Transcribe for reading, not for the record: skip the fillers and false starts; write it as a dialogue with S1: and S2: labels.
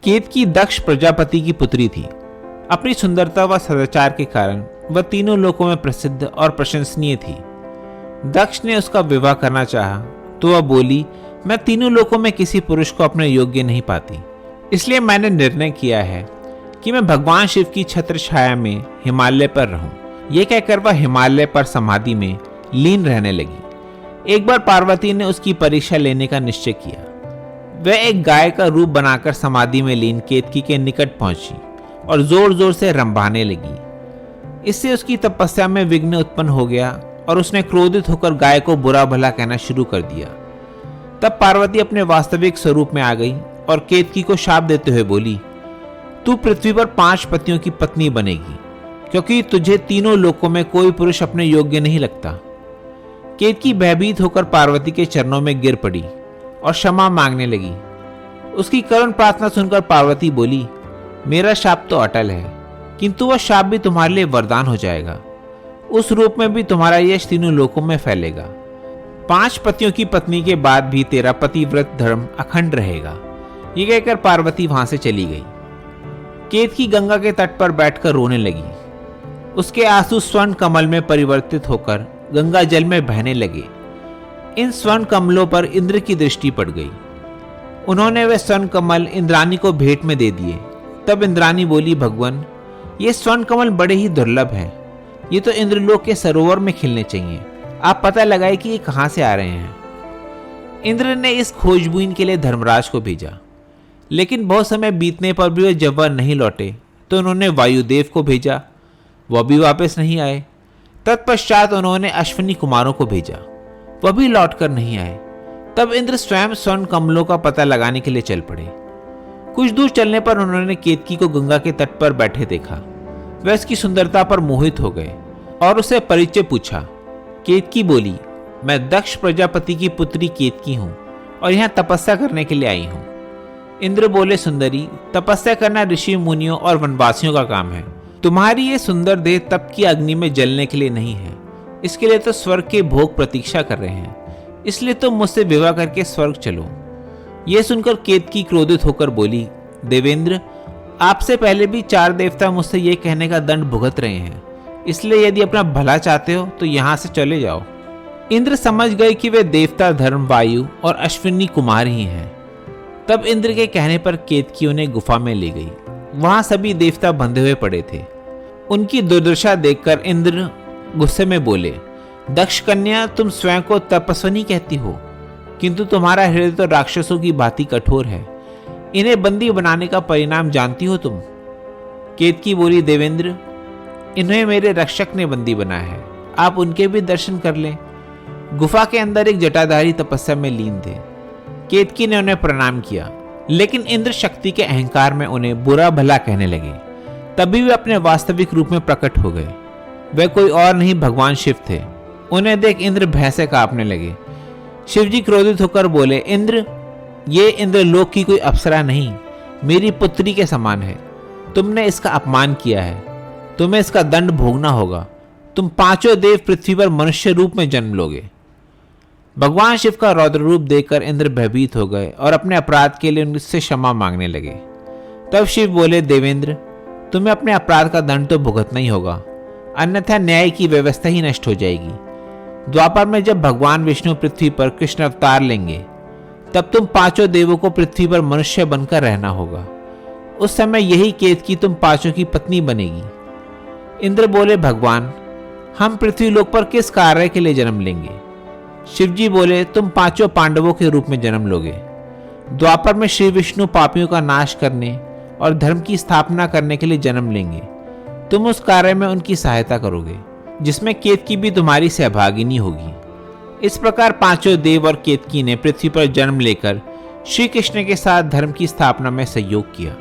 S1: केतकी दक्ष प्रजापति की पुत्री थी। अपनी सुंदरता व सदाचार के कारण वह तीनों लोकों में प्रसिद्ध और प्रशंसनीय थी। दक्ष ने उसका विवाह करना चाहा तो वह बोली, मैं तीनों लोकों में किसी पुरुष को अपने योग्य नहीं पाती, इसलिए मैंने निर्णय किया है कि मैं भगवान शिव की छत्र छाया में हिमालय पर रहूं। ये कहकर वह हिमालय पर समाधि में लीन रहने लगी। एक बार पार्वती ने उसकी परीक्षा लेने का निश्चय किया। वह एक गाय का रूप बनाकर समाधि में लीन केतकी के निकट पहुंची और जोर जोर से रंभाने लगी। इससे उसकी तपस्या में विघ्न उत्पन्न हो गया और उसने क्रोधित होकर गाय को बुरा भला कहना शुरू कर दिया। तब पार्वती अपने वास्तविक स्वरूप में आ गई और केतकी को शाप देते हुए बोली, तू पृथ्वी पर 5 पतियों की पत्नी बनेगी, क्योंकि तुझे तीनों लोकों में कोई पुरुष अपने योग्य नहीं लगता। केतकी भयभीत होकर पार्वती के चरणों में गिर पड़ी और क्षमा मांगने लगी। उसकी करुण प्रार्थना सुनकर पार्वती बोली, मेरा शाप तो अटल है, किंतु वह शाप भी तुम्हारे लिए वरदान हो जाएगा। उस रूप में भी तुम्हारा यश तीनों लोकों में फैलेगा। 5 पतियों की पत्नी के बाद भी तेरा पतिव्रत धर्म अखंड रहेगा। ये कहकर पार्वती वहां से चली गई। केतकी गंगा के तट पर बैठकर रोने लगी। उसके आंसू स्वर्ण कमल में परिवर्तित होकर गंगा जल में बहने लगे। इन स्वर्ण कमलों पर इंद्र की दृष्टि पड़ गई। उन्होंने वे स्वर्ण कमल इंद्रानी को भेंट में दे दिए। तब इंद्रानी बोली, भगवान, ये स्वर्ण कमल बड़े ही दुर्लभ हैं। ये तो इंद्रलोक के सरोवर में खिलने चाहिए। आप पता लगाए कि ये कहां से आ रहे हैं। इंद्र ने इस खोजबीन के लिए धर्मराज को भेजा, लेकिन बहुत समय बीतने पर भी वे जब वह नहीं लौटे तो उन्होंने वायुदेव को भेजा, वह भी वापस नहीं आए। तत्पश्चात उन्होंने अश्विनी कुमारों को भेजा, वह भी लौटकर नहीं आए। तब इंद्र स्वयं स्वर्ण कमलों का पता लगाने के लिए चल पड़े। कुछ दूर चलने पर उन्होंने केतकी को गंगा के तट पर बैठे देखा। वे उसकी सुंदरता पर मोहित हो गए और उससे परिचय पूछा। केतकी बोली, मैं दक्ष प्रजापति की पुत्री केतकी हूं और यहाँ तपस्या करने के लिए आई हूं। इंद्र बोले, सुंदरी, तपस्या करना ऋषि मुनियों और वनवासियों का काम है। तुम्हारी ये सुंदर देह तप की अग्नि में जलने के लिए नहीं है। इसके लिए तो स्वर्ग के भोग प्रतीक्षा कर रहे हैं। इसलिए तुम मुझसे विवाह करके स्वर्ग चलो। यह सुनकर केतकी क्रोधित होकर बोली, देवेंद्र, आपसे पहले भी 4 देवता मुझसे ये कहने का दंड भुगत रहे हैं। इसलिए यदि अपना भला चाहते हो तो यहाँ से चले जाओ। इंद्र समझ गए कि वे देवता धर्म, वायु और अश्विनी कुमार ही हैं। तब इंद्र के कहने पर केतकी उन्हें गुफा में ले गई। वहां सभी देवता बंधे हुए पड़े थे। उनकी दुर्दशा देखकर इंद्र गुस्से में बोले, दक्ष कन्या, तुम स्वयं को तपस्विनी कहती हो, किंतु तुम्हारा हृदय तो राक्षसों की भांति कठोर है। इन्हें बंदी बनाने का परिणाम जानती हो तुम? केतकी बोली, देवेंद्र, इन्हें मेरे रक्षक ने बंदी बनाया है। आप उनके भी दर्शन कर लें। गुफा के अंदर एक जटाधारी तपस्या में लीन थे। केतकी ने उन्हें प्रणाम किया, लेकिन इंद्र शक्ति के अहंकार में उन्हें बुरा भला कहने लगे। तभी वे अपने वास्तविक रूप में प्रकट हो गए। वे कोई और नहीं, भगवान शिव थे। उन्हें देख इंद्र भय से कांपने लगे। शिवजी क्रोधित होकर बोले, इंद्र, ये इंद्रलोक की कोई अप्सरा नहीं, मेरी पुत्री के समान है। तुमने इसका अपमान किया है, तुम्हें इसका दंड भोगना होगा। तुम 5 देव पृथ्वी पर मनुष्य रूप में जन्म लोगे। भगवान शिव का रौद्र रूप देखकर इंद्र भयभीत हो गए और अपने अपराध के लिए उनसे क्षमा मांगने लगे। तब शिव बोले, देवेंद्र, तुम्हें अपने अपराध का दंड तो भुगतना ही होगा, अन्यथा न्याय की व्यवस्था ही नष्ट हो जाएगी। द्वापर में जब भगवान विष्णु पृथ्वी पर कृष्ण अवतार लेंगे, तब तुम 5 देवों को पृथ्वी पर मनुष्य बनकर रहना होगा। उस समय यही केतकी तुम 5 की पत्नी बनेगी। इंद्र बोले, भगवान, हम पृथ्वी लोक पर किस कार्य के लिए जन्म लेंगे? शिवजी बोले, तुम 5 पांडवों के रूप में जन्म लोगे। द्वापर में श्री विष्णु पापियों का नाश करने और धर्म की स्थापना करने के लिए जन्म लेंगे। तुम उस कार्य में उनकी सहायता करोगे, जिसमें केतकी भी तुम्हारी सहभागिनी होगी। इस प्रकार 5 देव और केतकी ने पृथ्वी पर जन्म लेकर श्री कृष्ण के साथ धर्म की स्थापना में सहयोग किया।